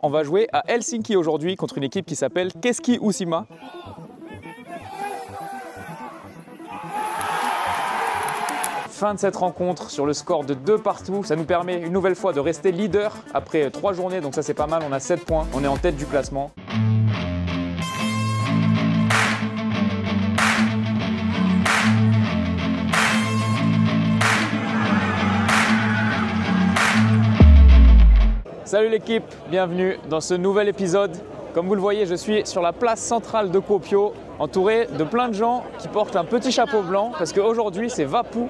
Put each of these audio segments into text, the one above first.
on va jouer à Helsinki aujourd'hui contre une équipe qui s'appelle Keski Uusimaa. Fin de cette rencontre sur le score de 2 partout. Ça nous permet une nouvelle fois de rester leader après 3 journées, donc ça c'est pas mal, on a 7 points, on est en tête du classement. Salut l'équipe, bienvenue dans ce nouvel épisode. Comme vous le voyez, je suis sur la place centrale de Kuopio, entouré de plein de gens qui portent un petit chapeau blanc parce qu'aujourd'hui c'est Vappu,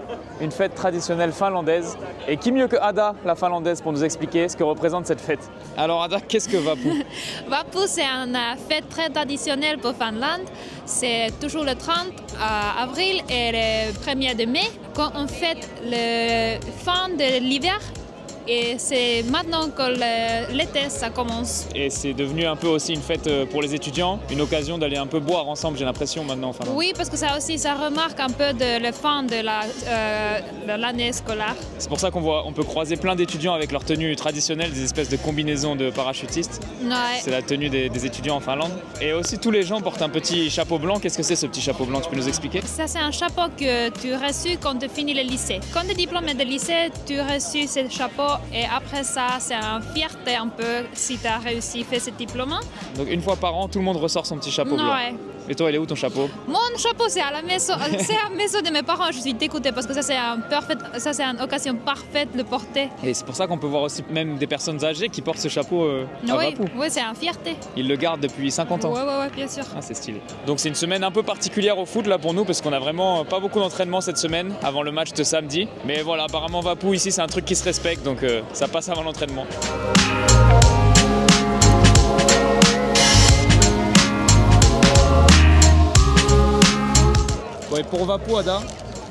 une fête traditionnelle finlandaise. Et qui mieux que Ada, la finlandaise, pour nous expliquer ce que représente cette fête. Alors Ada, qu'est-ce que Vappu? Vappu, c'est une fête très traditionnelle pour Finlande. C'est toujours le 30 avril et le 1er de mai quand on fête la fin de l'hiver. Et c'est maintenant que l'été, ça commence. Et c'est devenu un peu aussi une fête pour les étudiants, une occasion d'aller un peu boire ensemble, j'ai l'impression maintenant. Enfin, oui, parce que ça aussi, ça remarque un peu de la fin de l'année scolaire. C'est pour ça on peut croiser plein d'étudiants avec leur tenue traditionnelle, des espèces de combinaisons de parachutistes. Ouais. C'est la tenue des étudiants en Finlande. Et aussi tous les gens portent un petit chapeau blanc. Qu'est-ce que c'est ce petit chapeau blanc? Tu peux nous expliquer? Ça, c'est un chapeau que tu as reçu quand tu finis le lycée. Quand tu es diplômé de lycée, tu as reçu ce chapeau. Et après ça, c'est une fierté un peu si tu as réussi à faire ce diplôme. Donc une fois par an, tout le monde ressort son petit chapeau blanc. Ouais. Et toi, il est où ton chapeau? Mon chapeau, c'est à la maison, c'est à la maison de mes parents. Je suis dégoûtée parce que ça, c'est une occasion parfaite de le porter. Et c'est pour ça qu'on peut voir aussi même des personnes âgées qui portent ce chapeau à Vappu. Oui, c'est une fierté. Ils le gardent depuis 50 ans. Oui, bien sûr. Ah, c'est stylé. Donc c'est une semaine un peu particulière au foot là pour nous parce qu'on a vraiment pas beaucoup d'entraînement cette semaine avant le match de samedi. Mais voilà, apparemment Vappu ici c'est un truc qui se respecte donc ça passe avant l'entraînement. Bon, et pour Vappu, Ada,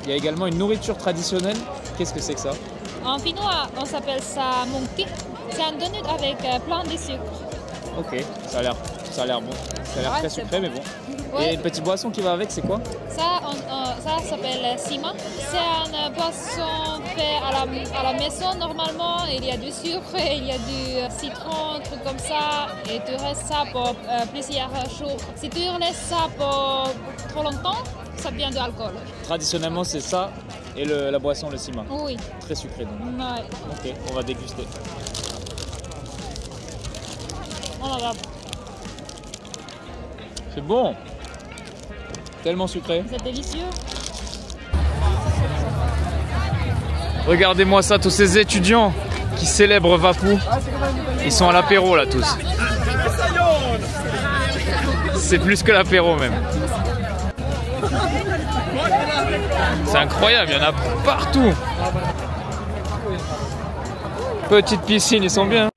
il y a également une nourriture traditionnelle. Qu'est-ce que c'est que ça? En finnois, on s'appelle ça munkki. C'est un donut avec plein de sucre. Ok, ça a l'air bon. Ça a l'air très sucré, mais bon. Ouais. Et une petite boisson qui va avec, c'est quoi? Ça s'appelle sima. C'est une boisson faite à la maison normalement. Il y a du sucre, il y a du citron, trucs comme ça. Et tu restes ça pour plusieurs jours. Si tu laisses ça pour trop longtemps, ça devient de l'alcool. Traditionnellement, c'est ça et la boisson, le sima. Oui. Très sucré donc. Ouais. Ok, on va déguster. Oh là là. C'est bon. Tellement sucré. C'est délicieux. Regardez-moi ça, tous ces étudiants qui célèbrent Vappu. Ils sont à l'apéro là tous. C'est plus que l'apéro même. C'est incroyable, il y en a partout. Petite piscine, ils sont bien.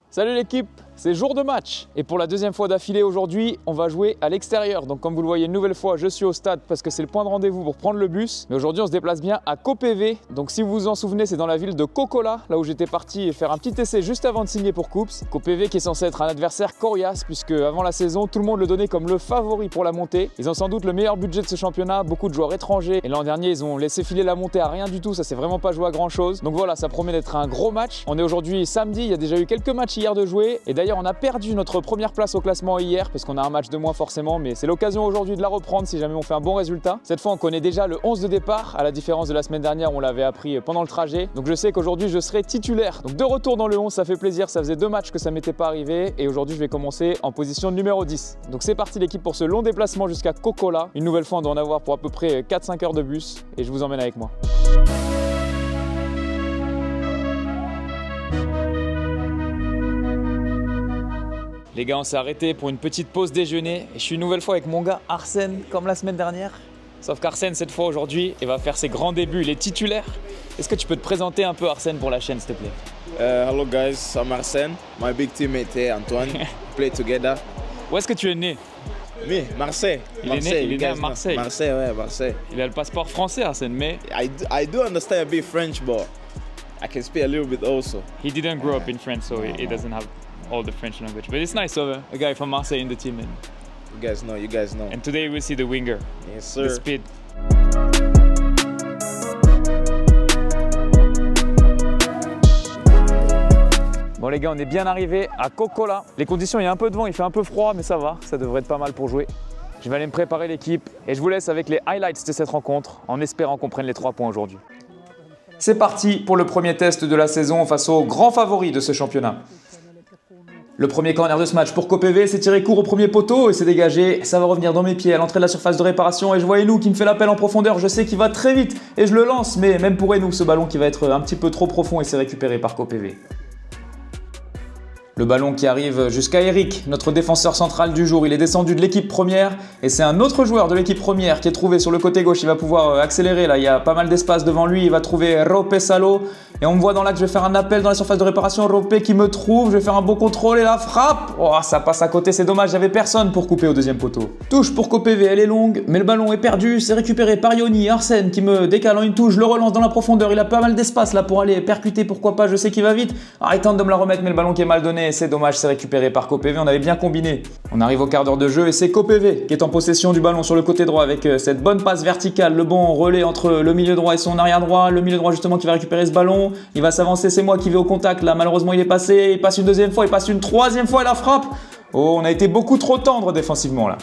Salut l'équipe, c'est jour de match. Et pour la deuxième fois d'affilée aujourd'hui, on va jouer à l'extérieur. Donc comme vous le voyez une nouvelle fois, je suis au stade parce que c'est le point de rendez-vous pour prendre le bus. Mais aujourd'hui, on se déplace bien à KPV. Donc si vous vous en souvenez, c'est dans la ville de Kokkola, là où j'étais parti faire un petit essai juste avant de signer pour Koops. KPV qui est censé être un adversaire coriace puisque avant la saison, tout le monde le donnait comme le favori pour la montée. Ils ont sans doute le meilleur budget de ce championnat, beaucoup de joueurs étrangers. Et l'an dernier, ils ont laissé filer la montée à rien du tout, ça s'est vraiment pas joué à grand chose. Donc voilà, ça promet d'être un gros match. On est aujourd'hui samedi, il y a déjà eu quelques matchs hier de jouer. Et d'ailleurs, on a perdu notre première place au classement hier parce qu'on a un match de moins forcément, mais c'est l'occasion aujourd'hui de la reprendre si jamais on fait un bon résultat. Cette fois, on connaît déjà le 11 de départ, à la différence de la semaine dernière où on l'avait appris pendant le trajet. Donc je sais qu'aujourd'hui, je serai titulaire. Donc de retour dans le 11, ça fait plaisir. Ça faisait 2 matchs que ça m'était pas arrivé et aujourd'hui, je vais commencer en position numéro 10. Donc c'est parti l'équipe pour ce long déplacement jusqu'à Kokkola. Une nouvelle fois, on doit en avoir pour à peu près 4-5 heures de bus et je vous emmène avec moi. Les gars, on s'est arrêté pour une petite pause déjeuner et je suis une nouvelle fois avec mon gars Arsène, comme la semaine dernière. Sauf qu'Arsène, cette fois aujourd'hui, il va faire ses grands débuts, il est titulaire. Est-ce que tu peux te présenter un peu Arsène pour la chaîne, s'il te plaît? Hello guys, I'm Arsène. My big teammate here, Antoine. Play together. Où est-ce que tu es né? Me, Marseille. Il est né à Marseille. Marseille, ouais, Marseille. Il a le passeport français, Arsène, mais... I do understand a bit French, but I can speak a little bit also. He didn't grow up in France, so he doesn't have all the French language. But it's nice to have a guy from Marseille in the team. And You guys know. And today we'll see the winger. Yes, sir. The speed. Bon les gars, on est bien arrivé à Kokkola. Les conditions, il y a un peu de vent, il fait un peu froid, mais ça va, ça devrait être pas mal pour jouer. Je vais aller me préparer l'équipe et je vous laisse avec les highlights de cette rencontre en espérant qu'on prenne les 3 points aujourd'hui. C'est parti pour le premier test de la saison face aux grands favoris de ce championnat. Le premier corner de ce match pour KOPV, c'est tiré court au premier poteau et c'est dégagé. Ça va revenir dans mes pieds à l'entrée de la surface de réparation et je vois Enou qui me fait l'appel en profondeur. Je sais qu'il va très vite et je le lance, mais même pour Enou, ce ballon qui va être un petit peu trop profond et c'est récupéré par KOPV. Le ballon qui arrive jusqu'à Eric, notre défenseur central du jour. Il est descendu de l'équipe première et c'est un autre joueur de l'équipe première qui est trouvé sur le côté gauche. Il va pouvoir accélérer là, il y a pas mal d'espace devant lui. Il va trouver Rope Salo et on me voit dans l'axe. Je vais faire un appel dans la surface de réparation. Rope qui me trouve, je vais faire un beau contrôle et la frappe. Oh, ça passe à côté, c'est dommage, j'avais personne pour couper au deuxième poteau. Touche pour KOPV, elle est longue, mais le ballon est perdu. C'est récupéré par Yoni, Arsène qui me décale en une touche. Je le relance dans la profondeur, il a pas mal d'espace là pour aller percuter, pourquoi pas, je sais qu'il va vite. Il tente de me la remettre, mais le ballon qui est mal donné, c'est dommage, c'est récupéré par KOPV, on avait bien combiné. On arrive au quart d'heure de jeu et c'est KOPV qui est en possession du ballon sur le côté droit avec cette bonne passe verticale, le bon relais entre le milieu droit et son arrière droit, le milieu droit justement qui va récupérer ce ballon, il va s'avancer, c'est moi qui vais au contact, là malheureusement il est passé, il passe une deuxième fois, il passe une troisième fois et la frappe. Oh, on a été beaucoup trop tendre défensivement là.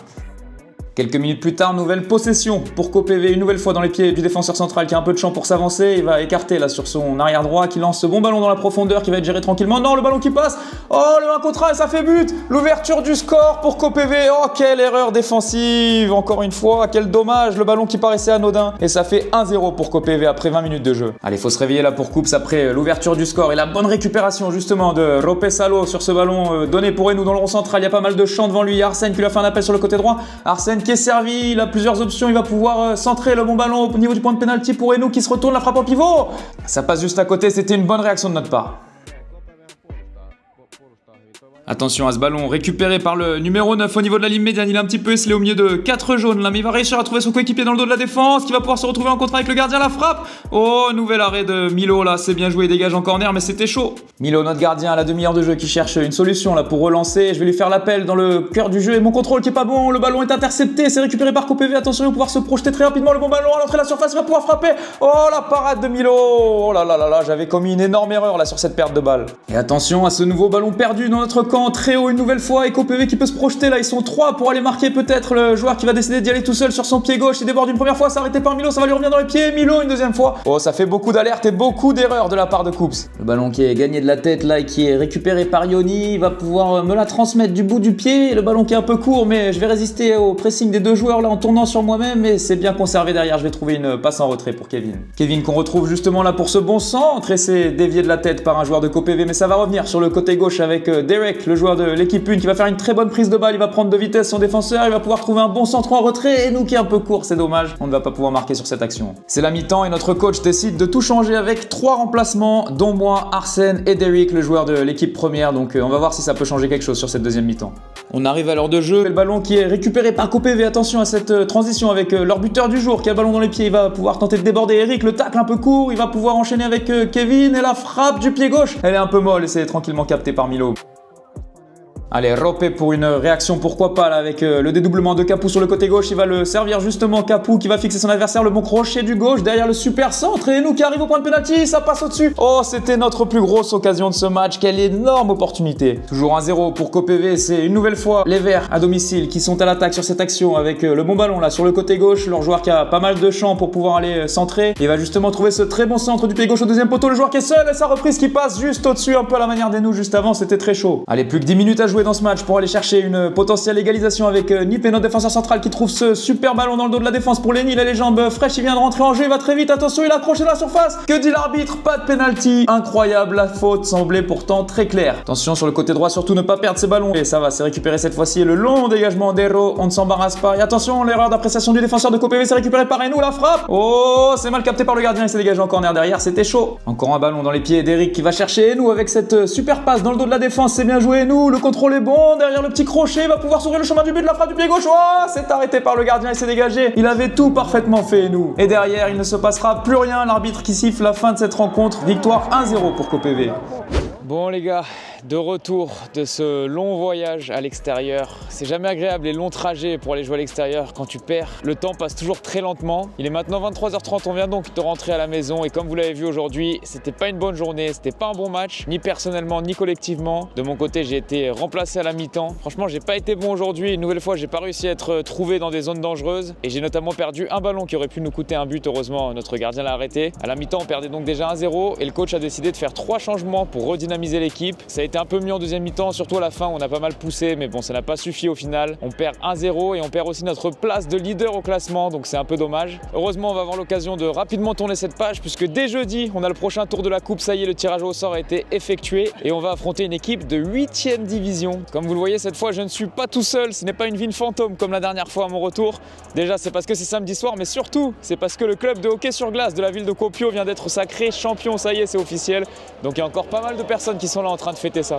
Quelques minutes plus tard, nouvelle possession pour KOPV, une nouvelle fois dans les pieds du défenseur central qui a un peu de champ pour s'avancer. Il va écarter là sur son arrière droit qui lance ce bon ballon dans la profondeur qui va être géré tranquillement. Non, le ballon qui passe. Oh, le 1 contre 1 et ça fait but. L'ouverture du score pour KOPV. Oh, quelle erreur défensive. Encore une fois, quel dommage. Le ballon qui paraissait anodin. Et ça fait 1-0 pour KOPV après 20 minutes de jeu. Allez, faut se réveiller là pour Coups après l'ouverture du score et la bonne récupération justement de Rope Salo sur ce ballon donné pour Enou dans le rond central. Il y a pas mal de champ devant lui. Arsène qui lui a fait un appel sur le côté droit. Arsène qui est servi, il a plusieurs options, il va pouvoir centrer le bon ballon au niveau du point de pénalty pour Enou qui se retourne, la frappe en pivot. Ça passe juste à côté, c'était une bonne réaction de notre part. Attention à ce ballon récupéré par le numéro 9 au niveau de la ligne médiane. Il est un petit peu esselé au milieu de 4 jaunes là, mais il va réussir à trouver son coéquipier dans le dos de la défense qui va pouvoir se retrouver en contre avec le gardien. La frappe. Oh, nouvel arrêt de Milo là, c'est bien joué, dégage en corner, mais c'était chaud. Milo, notre gardien à la demi-heure de jeu qui cherche une solution là pour relancer. Je vais lui faire l'appel dans le cœur du jeu et mon contrôle qui est pas bon. Le ballon est intercepté, c'est récupéré par KOPV. Attention, il va pouvoir se projeter très rapidement le bon ballon à l'entrée de la surface, il va pouvoir frapper. Oh, la parade de Milo. Oh là là là là, j'avais commis une énorme erreur là sur cette perte de balle. Et attention à ce nouveau ballon perdu dans notre camp, très haut une nouvelle fois et KOPV qui peut se projeter là, ils sont 3 pour aller marquer peut-être le joueur qui va décider d'y aller tout seul sur son pied gauche, il déborde une première fois, c'est arrêté par Milo, ça va lui revenir dans les pieds, Milo une deuxième fois. Oh, ça fait beaucoup d'alertes et beaucoup d'erreurs de la part de Coups. Le ballon qui est gagné de la tête là et qui est récupéré par Yoni, il va pouvoir me la transmettre du bout du pied, le ballon qui est un peu court mais je vais résister au pressing des deux joueurs là en tournant sur moi-même et c'est bien conservé derrière, je vais trouver une passe en retrait pour Kevin. Kevin qu'on retrouve justement là pour ce bon centre et c'est dévié de la tête par un joueur de KOPV mais ça va revenir sur le côté gauche avec Derek, le joueur de l'équipe 1 qui va faire une très bonne prise de balle, il va prendre de vitesse son défenseur, il va pouvoir trouver un bon centre en retrait et nous qui est un peu court, c'est dommage, on ne va pas pouvoir marquer sur cette action. C'est la mi-temps et notre coach décide de tout changer avec 3 remplacements, dont moi, Arsène et Derek, le joueur de l'équipe première, donc on va voir si ça peut changer quelque chose sur cette deuxième mi-temps. On arrive à l'heure de jeu, et le ballon qui est récupéré par KOPV, attention à cette transition avec leur buteur du jour qui a le ballon dans les pieds, il va pouvoir tenter de déborder Eric, le tacle un peu court, il va pouvoir enchaîner avec Kevin et la frappe du pied gauche, elle est un peu molle et c'est tranquillement capté par Milo. Allez, Rope pour une réaction, pourquoi pas là, avec le dédoublement de Capou sur le côté gauche, il va le servir justement, Capou qui va fixer son adversaire, le bon crochet du gauche derrière le super centre et nous qui arrive au point de pénalty, ça passe au-dessus. Oh, c'était notre plus grosse occasion de ce match, quelle énorme opportunité. Toujours 1-0 pour KOPV, c'est une nouvelle fois les Verts à domicile qui sont à l'attaque sur cette action avec le bon ballon là sur le côté gauche, leur joueur qui a pas mal de champ pour pouvoir aller centrer. Il va justement trouver ce très bon centre du pied gauche au deuxième poteau, le joueur qui est seul et sa reprise qui passe juste au-dessus, un peu à la manière d'Enou juste avant, c'était très chaud. Allez, plus que 10 minutes à jouer dans ce match pour aller chercher une potentielle égalisation avec Nip et notre défenseur central qui trouve ce super ballon dans le dos de la défense pour Lenny, il a les jambes fraîches, il vient de rentrer en jeu, il va très vite, attention, il a accroché dans la surface. Que dit l'arbitre? Pas de penalty. Incroyable, la faute semblait pourtant très claire. Attention sur le côté droit, surtout ne pas perdre ces ballons. Et ça va, c'est récupéré cette fois-ci et le long dégagement d'Hero, on ne s'embarrasse pas. Et attention, l'erreur d'appréciation du défenseur de KOPV, c'est récupéré par Enou, la frappe. Oh, c'est mal capté par le gardien, il s'est dégagé en corner derrière, c'était chaud. Encore un ballon dans les pieds d'Eric qui va chercher Enou avec cette super passe dans le dos de la défense, c'est bien joué Enou, le contrôle est bon, derrière le petit crochet, il va pouvoir s'ouvrir le chemin du but de la frappe du pied gauche. Oh, c'est arrêté par le gardien, il s'est dégagé. Il avait tout parfaitement fait Enou. Et derrière, il ne se passera plus rien, l'arbitre qui siffle la fin de cette rencontre. Victoire 1-0 pour KOPV. Bon les gars, de retour de ce long voyage à l'extérieur. C'est jamais agréable les longs trajets pour aller jouer à l'extérieur quand tu perds. Le temps passe toujours très lentement. Il est maintenant 23h30, on vient donc de rentrer à la maison et comme vous l'avez vu aujourd'hui, c'était pas une bonne journée, c'était pas un bon match, ni personnellement ni collectivement. De mon côté, j'ai été remplacé à la mi-temps. Franchement, j'ai pas été bon aujourd'hui. Une nouvelle fois, j'ai pas réussi à être trouvé dans des zones dangereuses et j'ai notamment perdu un ballon qui aurait pu nous coûter un but. Heureusement, notre gardien l'a arrêté. À la mi-temps, on perdait donc déjà 1-0 et le coach a décidé de faire 3 changements pour redynamiser l'équipe. Ça a été un peu mieux en deuxième mi-temps, surtout à la fin, on a pas mal poussé, mais bon, ça n'a pas suffi au final. On perd 1-0 et on perd aussi notre place de leader au classement, donc c'est un peu dommage. Heureusement, on va avoir l'occasion de rapidement tourner cette page puisque dès jeudi, on a le prochain tour de la coupe. Ça y est, le tirage au sort a été effectué et on va affronter une équipe de 8e division. Comme vous le voyez, cette fois, je ne suis pas tout seul. Ce n'est pas une ville fantôme comme la dernière fois à mon retour. Déjà, c'est parce que c'est samedi soir, mais surtout, c'est parce que le club de hockey sur glace de la ville de Kuopio vient d'être sacré champion. Ça y est, c'est officiel. Donc il y a encore pas mal de personnes qui sont là en train de fêter ça.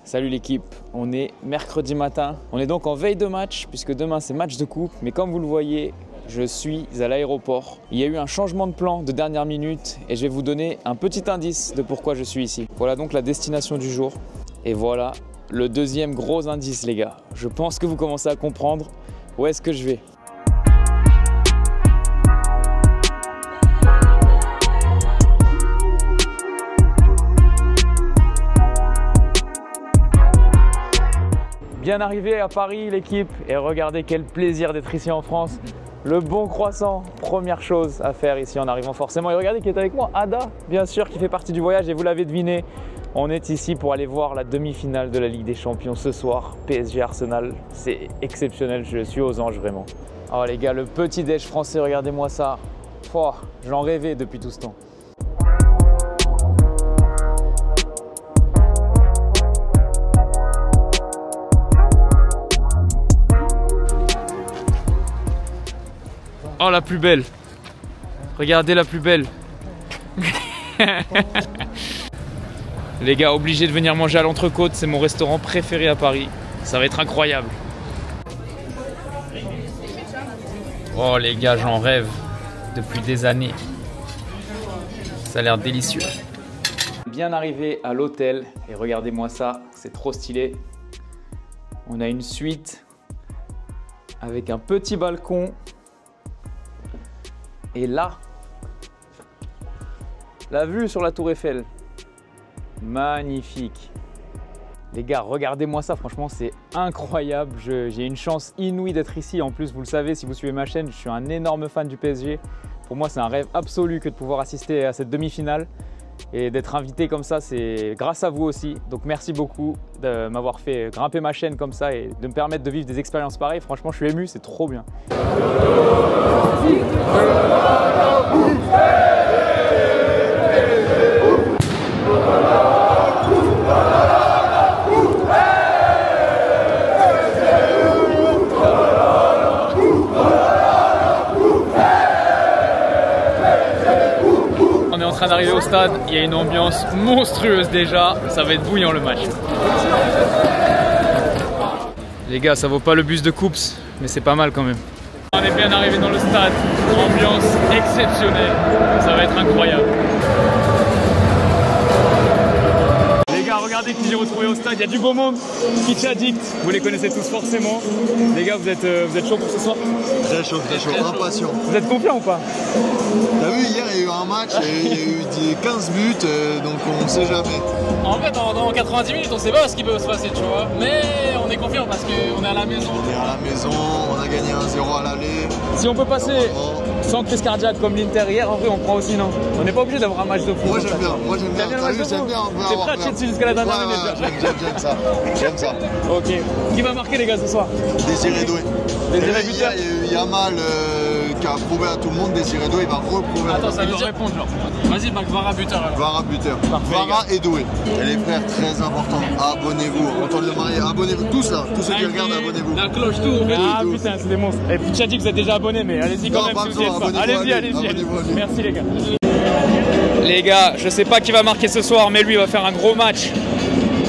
Salut l'équipe, on est mercredi matin, on est donc en veille de match puisque demain c'est match de coupe, mais comme vous le voyez, je suis à l'aéroport. Il y a eu un changement de plan de dernière minute et je vais vous donner un petit indice de pourquoi je suis ici. Voilà donc la destination du jour et voilà le deuxième gros indice les gars. Je pense que vous commencez à comprendre où est-ce que je vais. Bien arrivé à Paris l'équipe et regardez quel plaisir d'être ici en France. Le bon croissant, première chose à faire ici en arrivant forcément. Et regardez qui est avec moi, Ada, bien sûr, qui fait partie du voyage et vous l'avez deviné. On est ici pour aller voir la demi-finale de la Ligue des Champions ce soir, PSG Arsenal. C'est exceptionnel, je suis aux anges vraiment. Oh les gars, le petit déj français, regardez-moi ça. Oh, j'en rêvais depuis tout ce temps. Oh la plus belle. Regardez la plus belle. Les gars, obligés de venir manger à l'Entrecôte, c'est mon restaurant préféré à Paris. Ça va être incroyable. Oh les gars, j'en rêve depuis des années. Ça a l'air délicieux. Bien arrivé à l'hôtel et regardez-moi ça, c'est trop stylé. On a une suite avec un petit balcon. Et là, la vue sur la Tour Eiffel, magnifique. Les gars, regardez-moi ça, franchement, c'est incroyable. J'ai une chance inouïe d'être ici. En plus, vous le savez, si vous suivez ma chaîne, je suis un énorme fan du PSG. Pour moi, c'est un rêve absolu que de pouvoir assister à cette demi-finale. Et d'être invité comme ça, c'est grâce à vous aussi. Donc merci beaucoup de m'avoir fait grimper ma chaîne comme ça et de me permettre de vivre des expériences pareilles. Franchement, je suis ému, c'est trop bien. On est en train d'arriver au stade, il y a une ambiance monstrueuse déjà, ça va être bouillant le match. Les gars, ça vaut pas le bus de Coups, mais c'est pas mal quand même. On est bien arrivé dans le stade, ambiance exceptionnelle, ça va être incroyable. Les gars, regardez qui j'ai retrouvé au stade, il y a du beau monde, Pitch Addict, vous les connaissez tous forcément. Les gars, vous êtes chauds pour ce soir? Très chaud, impatient. Vous êtes confiants ou pas? T'as vu, hier il y a eu un match et il y a eu 15 buts, donc on sait jamais. En fait, dans 90 minutes, on sait pas ce qui peut se passer, tu vois. Mais on est confiant parce qu'on est à la maison. On est à la maison, on a gagné 1-0 à l'aller. Si on peut passer sans crise cardiaque comme l'Inter hier, en vrai, on prend aussi, non? On n'est pas obligé d'avoir un match de foot. Moi j'aime bien, j'aime bien. T'es prêt à chier dessus jusqu'à la dernière minute? J'aime ça. Ok. Qui va marquer les gars ce soir? Désiré Doué. Désiré buteur. Il Yamal qui a prouvé à tout le monde, Désiré Doué, il va reprouver. Attends, ça veut dire répondre genre. Vas-y, bah, Vara buteur alors. Vara buteur. Parfait, Vara et Doué. Et les frères, très important, abonnez-vous. Antoine Le Marié, abonnez-vous. Tous là, tous ceux qui regardent, abonnez-vous. La cloche, tout, on fait tout. Ah putain, c'est des monstres. Et puis tu as dit que vous êtes déjà abonné, mais allez-y quand Non, même pas si vous y êtes besoin, pas. abonnez-vous Allez-y, à lui, allez-y. abonnez-vous à lui. Merci les gars. Les gars, je sais pas qui va marquer ce soir, mais lui il va faire un gros match.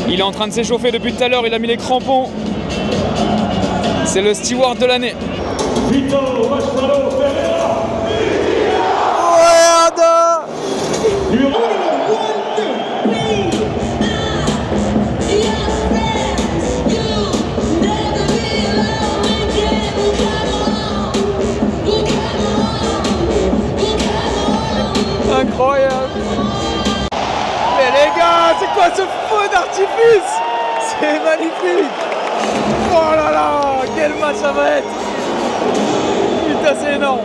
Il est en train de s'échauffer depuis tout à l'heure, il a mis les crampons. C'est le steward de l'année. Incroyable. Mais les gars, c'est quoi ce feu d'artifice? C'est magnifique. Oh là là, quel match ça va être. Putain, c'est énorme.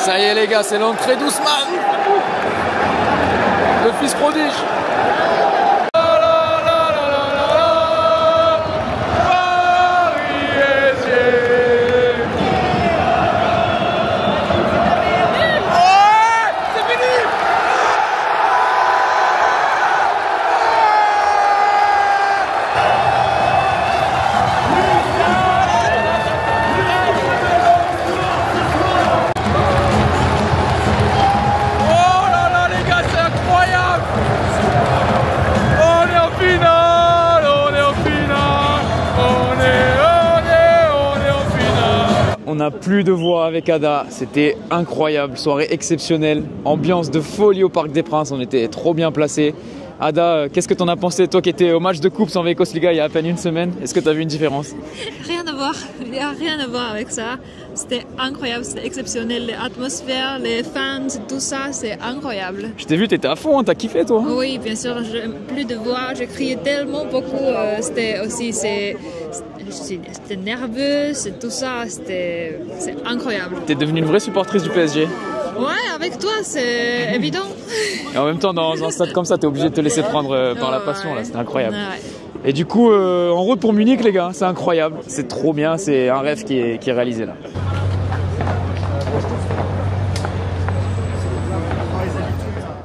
Ça y est les gars, c'est l'entrée d'Ousmane, le fils prodige. On n'a plus de voix avec Ada, c'était incroyable, soirée exceptionnelle, ambiance de folie au Parc des Princes, on était trop bien placés. Ada, qu'est-ce que t'en as pensé, toi qui étais au match de Coupe sans Vécos Liga il y a à peine une semaine? Est-ce que t'as vu une différence? Rien à voir, il n'y a rien à voir avec ça. C'était incroyable, c'était exceptionnel, l'atmosphère, les fans, tout ça, c'est incroyable. Je t'ai vu, t'étais à fond, hein, t'as kiffé toi? Oui, bien sûr, plus de voix, j'ai crié tellement beaucoup, c'était aussi, c'était nerveux, c'est tout ça, c'est incroyable. T'es devenue une vraie supportrice du PSG? Ouais, avec toi, c'est évident. Et en même temps, dans un stade comme ça, t'es obligé de te laisser prendre par la passion, là, c'était incroyable. Ouais. Et du coup, en route pour Munich, les gars, c'est incroyable, c'est trop bien, c'est un rêve qui est réalisé là.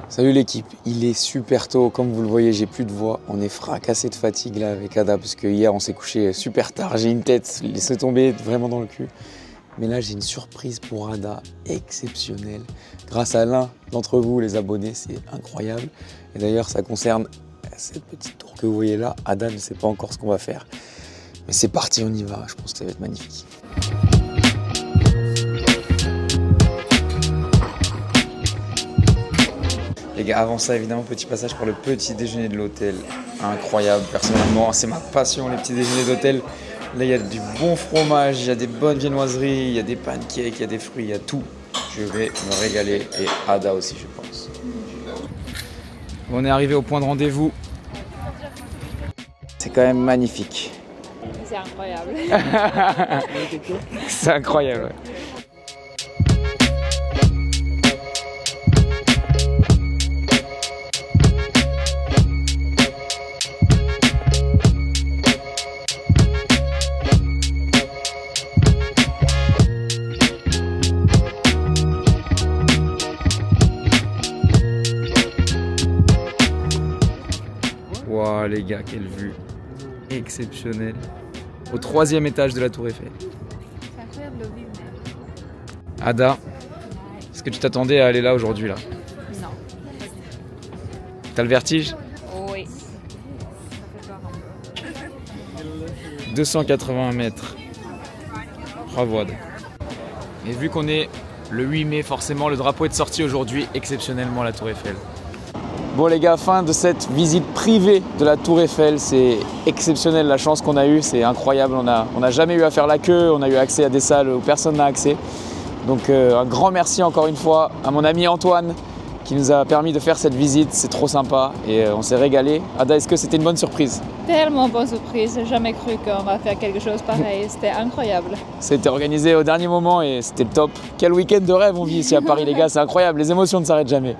Salut l'équipe, il est super tôt, comme vous le voyez, j'ai plus de voix, on est fracassé de fatigue là avec Ada, parce que hier on s'est couché super tard, j'ai une tête laissée tomber vraiment dans le cul. Mais là j'ai une surprise pour Ada exceptionnelle, grâce à l'un d'entre vous les abonnés, c'est incroyable. Et d'ailleurs ça concerne cette petite tour que vous voyez là, Ada ne sait pas encore ce qu'on va faire. Mais c'est parti, on y va, je pense que ça va être magnifique. Les gars, avant ça, évidemment, petit passage pour le petit déjeuner de l'hôtel. Incroyable, personnellement, c'est ma passion, les petits déjeuners d'hôtel. Là, il y a du bon fromage, il y a des bonnes viennoiseries, il y a des pancakes, il y a des fruits, il y a tout. Je vais me régaler, et Ada aussi, je pense. On est arrivé au point de rendez-vous. C'est quand même magnifique. C'est incroyable. C'est incroyable, ouais. Wow, les gars, quelle vue exceptionnelle. Au 3e étage de la Tour Eiffel. C'est incroyable de vivre. Ada, est-ce que tu t'attendais à aller là aujourd'hui là? Non. T'as le vertige? Oui. 281 mètres. Bravo Ada. Et vu qu'on est le 8 mai, forcément le drapeau est sorti aujourd'hui exceptionnellement à la Tour Eiffel. Bon les gars, fin de cette visite privée de la Tour Eiffel, c'est exceptionnel la chance qu'on a eue, c'est incroyable, on n'a jamais eu à faire la queue, on a eu accès à des salles où personne n'a accès. Donc un grand merci encore une fois à mon ami Antoine qui nous a permis de faire cette visite, c'est trop sympa et on s'est régalé. Ada, est-ce que c'était une bonne surprise? Tellement bonne surprise, j'ai jamais cru qu'on va faire quelque chose pareil, c'était incroyable. C'était organisé au dernier moment et c'était le top. Quel week-end de rêve on vit ici à Paris les gars, c'est incroyable, les émotions ne s'arrêtent jamais.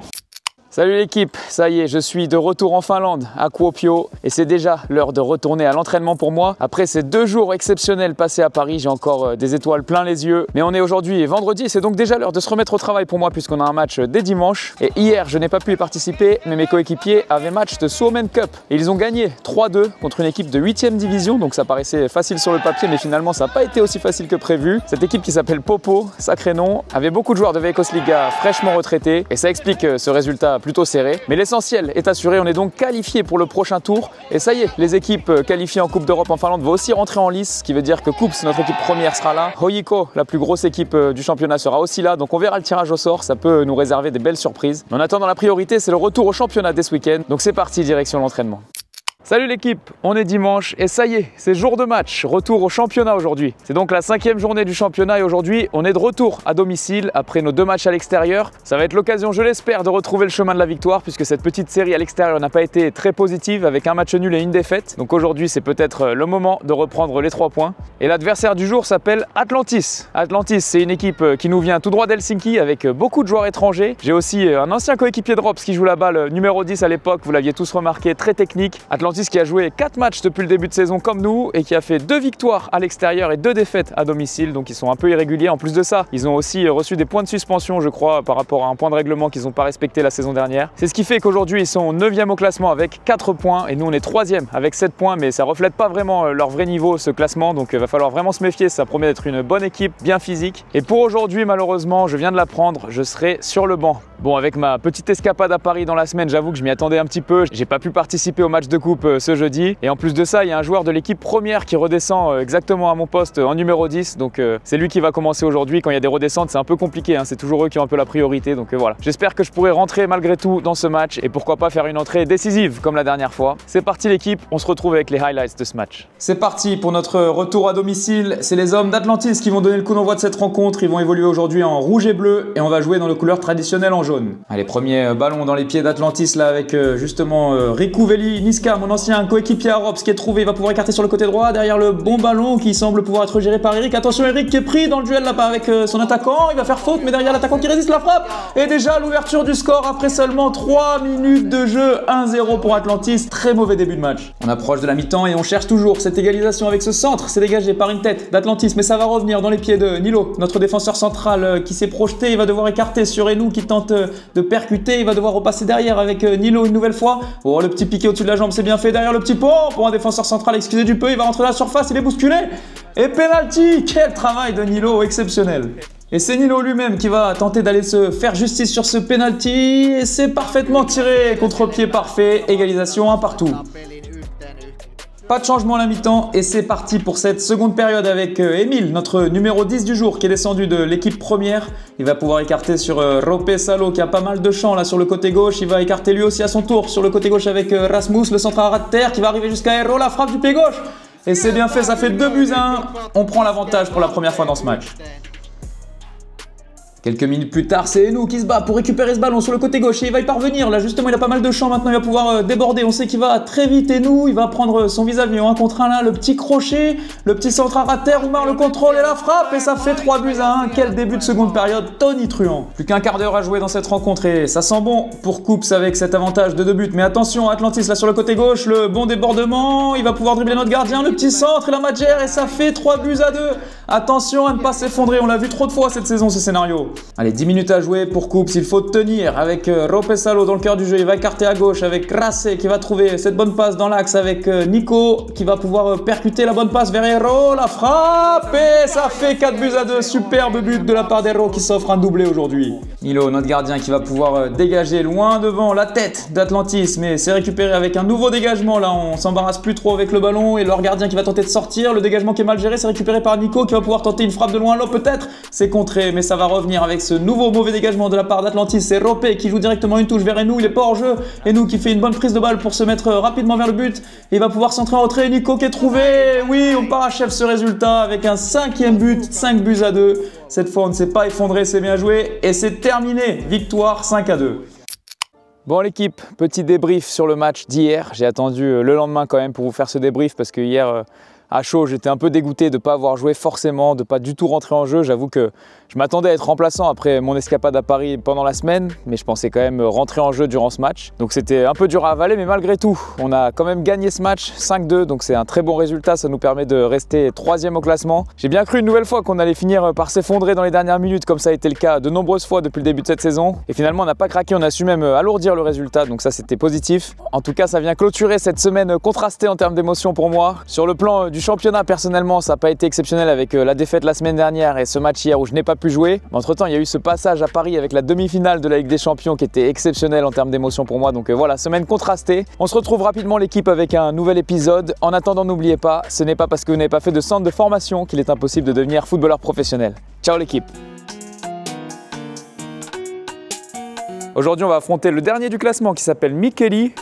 Salut l'équipe, ça y est, je suis de retour en Finlande, à Kuopio, et c'est déjà l'heure de retourner à l'entraînement pour moi. Après ces 2 jours exceptionnels passés à Paris, j'ai encore des étoiles plein les yeux. Mais on est aujourd'hui vendredi, c'est donc déjà l'heure de se remettre au travail pour moi puisqu'on a un match dès dimanche. Et hier, je n'ai pas pu y participer, mais mes coéquipiers avaient match de Suomen Cup. Et ils ont gagné 3-2 contre une équipe de 8e division, donc ça paraissait facile sur le papier, mais finalement ça n'a pas été aussi facile que prévu. Cette équipe qui s'appelle Popo, sacré nom, avait beaucoup de joueurs de Veikkausliiga fraîchement retraités, et ça explique ce résultat plutôt serré, mais l'essentiel est assuré, on est donc qualifié pour le prochain tour et ça y est, les équipes qualifiées en Coupe d'Europe en Finlande vont aussi rentrer en lice, ce qui veut dire que Kups, notre équipe première, sera là. Hoikko, la plus grosse équipe du championnat, sera aussi là, donc on verra le tirage au sort, ça peut nous réserver des belles surprises. Mais en attendant, la priorité c'est le retour au championnat dès ce week-end, donc c'est parti, direction l'entraînement. Salut l'équipe, on est dimanche et ça y est, c'est jour de match, retour au championnat aujourd'hui. C'est donc la 5e journée du championnat et aujourd'hui on est de retour à domicile après nos 2 matchs à l'extérieur. Ça va être l'occasion, je l'espère, de retrouver le chemin de la victoire puisque cette petite série à l'extérieur n'a pas été très positive avec un match nul et une défaite. Donc aujourd'hui c'est peut-être le moment de reprendre les 3 points. Et l'adversaire du jour s'appelle Atlantis. Atlantis, c'est une équipe qui nous vient tout droit d'Helsinki avec beaucoup de joueurs étrangers. J'ai aussi un ancien coéquipier de Rops qui joue là-bas, le numéro 10 à l'époque, vous l'aviez tous remarqué, très technique. Atlantis qui a joué 4 matchs depuis le début de saison comme nous et qui a fait 2 victoires à l'extérieur et 2 défaites à domicile, donc ils sont un peu irréguliers. En plus de ça, ils ont aussi reçu des points de suspension, je crois, par rapport à un point de règlement qu'ils n'ont pas respecté la saison dernière. C'est ce qui fait qu'aujourd'hui ils sont 9e au classement avec 4 points et nous on est 3e avec 7 points, mais ça reflète pas vraiment leur vrai niveau ce classement, donc il va falloir vraiment se méfier, ça promet d'être une bonne équipe, bien physique. Et pour aujourd'hui, malheureusement, je viens de l'apprendre, je serai sur le banc. Bon, avec ma petite escapade à Paris dans la semaine, j'avoue que je m'y attendais un petit peu. J'ai pas pu participer au match de coupe ce jeudi. Et en plus de ça, il y a un joueur de l'équipe première qui redescend exactement à mon poste en numéro 10. Donc c'est lui qui va commencer aujourd'hui. Quand il y a des redescentes, c'est un peu compliqué, hein. C'est toujours eux qui ont un peu la priorité. Donc voilà. J'espère que je pourrai rentrer malgré tout dans ce match et pourquoi pas faire une entrée décisive comme la dernière fois. C'est parti l'équipe, on se retrouve avec les highlights de ce match. C'est parti pour notre retour à domicile. C'est les hommes d'Atlantis qui vont donner le coup d'envoi de cette rencontre. Ils vont évoluer aujourd'hui en rouge et bleu et on va jouer dans les couleurs traditionnelles en jaune. Allez, premier ballon dans les pieds d'Atlantis là avec justement Riku Veli Niska, mon ancien coéquipier à Rops qui est trouvé. Il va pouvoir écarter sur le côté droit derrière le bon ballon qui semble pouvoir être géré par Eric. Attention, Eric qui est pris dans le duel là-bas avec son attaquant. Il va faire faute, mais derrière l'attaquant qui résiste la frappe. Et déjà l'ouverture du score après seulement 3 minutes de jeu. 1-0 pour Atlantis. Très mauvais début de match. On approche de la mi-temps et on cherche toujours cette égalisation avec ce centre. C'est dégagé par une tête d'Atlantis, mais ça va revenir dans les pieds de Nilo, notre défenseur central qui s'est projeté. Il va devoir écarter sur Enou qui tente de percuter. Il va devoir repasser derrière avec Nilo une nouvelle fois. Oh, le petit piqué au-dessus de la jambe, c'est bien fait. Derrière le petit pont pour un défenseur central, excusez du peu. Il va rentrer dans la surface, il est bousculé. Et penalty. Quel travail de Nilo, exceptionnel. Et c'est Nilo lui-même qui va tenter d'aller se faire justice sur ce penalty. Et c'est parfaitement tiré, contre-pied parfait, égalisation 1 partout. Pas de changement à la mi-temps et c'est parti pour cette seconde période avec Emile, notre numéro 10 du jour qui est descendu de l'équipe première. Il va pouvoir écarter sur Rope Salo qui a pas mal de champs là sur le côté gauche. Il va écarter lui aussi à son tour sur le côté gauche avec Rasmus, le centre à ras de terre qui va arriver jusqu'à Hero, la frappe du pied gauche. Et c'est bien fait, ça fait 2-1. On prend l'avantage pour la première fois dans ce match. Quelques minutes plus tard, c'est Enou qui se bat pour récupérer ce ballon sur le côté gauche et il va y parvenir. Là, justement, il a pas mal de champs maintenant, il va pouvoir déborder. On sait qu'il va très vite, Enou. Il va prendre son vis-à-vis en 1 contre 1 là, le petit crochet, le petit centre à ras de terre, Oumar le contrôle et la frappe. Et ça fait 3-1. Quel début de seconde période tonitruant. Plus qu'un quart d'heure à jouer dans cette rencontre et ça sent bon pour Kups avec cet avantage de 2 buts. Mais attention, Atlantis là sur le côté gauche, le bon débordement. Il va pouvoir dribbler notre gardien, le petit centre et la Madjer et ça fait 3-2. Attention à ne pas s'effondrer, on l'a vu trop de fois cette saison ce scénario. Allez, 10 minutes à jouer pour Kups, il faut tenir avec Rope Salo dans le cœur du jeu. Il va écarter à gauche avec Rassé qui va trouver cette bonne passe dans l'axe avec Nico qui va pouvoir percuter la bonne passe vers Hero, la frappe et ça fait 4-2. Superbe but de la part d'Hero qui s'offre un doublé aujourd'hui. Nilo, notre gardien qui va pouvoir dégager loin devant la tête d'Atlantis, mais c'est récupéré avec un nouveau dégagement. Là, on s'embarrasse plus trop avec le ballon et leur gardien qui va tenter de sortir. Le dégagement qui est mal géré, c'est récupéré par Nico qui va pouvoir tenter une frappe de loin. Là, peut-être, c'est contré, mais ça va revenir avec ce nouveau mauvais dégagement de la part d'Atlantis. C'est Rope qui joue directement une touche vers Enou. Il est pas hors jeu. Enou qui fait une bonne prise de balle pour se mettre rapidement vers le but. Et il va pouvoir centrer en retrait. Nico qui est trouvé. Oui, on parachève ce résultat avec un 5e but, 5-2. Cette fois, on ne s'est pas effondré, c'est bien joué. Et c'est terminé. Victoire 5-2. Bon l'équipe, petit débrief sur le match d'hier. J'ai attendu le lendemain quand même pour vous faire ce débrief parce que hier, à chaud, j'étais un peu dégoûté de ne pas avoir joué forcément, de ne pas du tout rentrer en jeu. J'avoue que je m'attendais à être remplaçant après mon escapade à Paris pendant la semaine, mais je pensais quand même rentrer en jeu durant ce match. Donc c'était un peu dur à avaler, mais malgré tout, on a quand même gagné ce match 5-2, donc c'est un très bon résultat. Ça nous permet de rester 3e au classement. J'ai bien cru une nouvelle fois qu'on allait finir par s'effondrer dans les dernières minutes, comme ça a été le cas de nombreuses fois depuis le début de cette saison. Et finalement, on n'a pas craqué, on a su même alourdir le résultat, donc ça c'était positif. En tout cas, ça vient clôturer cette semaine contrastée en termes d'émotion pour moi. Sur le plan du championnat, personnellement, ça n'a pas été exceptionnel avec la défaite la semaine dernière et ce match hier où je n'ai pas pu jouer. Mais entre-temps, il y a eu ce passage à Paris avec la demi-finale de la Ligue des Champions qui était exceptionnel en termes d'émotion pour moi. Donc voilà, semaine contrastée. On se retrouve rapidement l'équipe avec un nouvel épisode. En attendant, n'oubliez pas, ce n'est pas parce que vous n'avez pas fait de centre de formation qu'il est impossible de devenir footballeur professionnel. Ciao l'équipe! Aujourd'hui, on va affronter le dernier du classement qui s'appelle Mikkeli.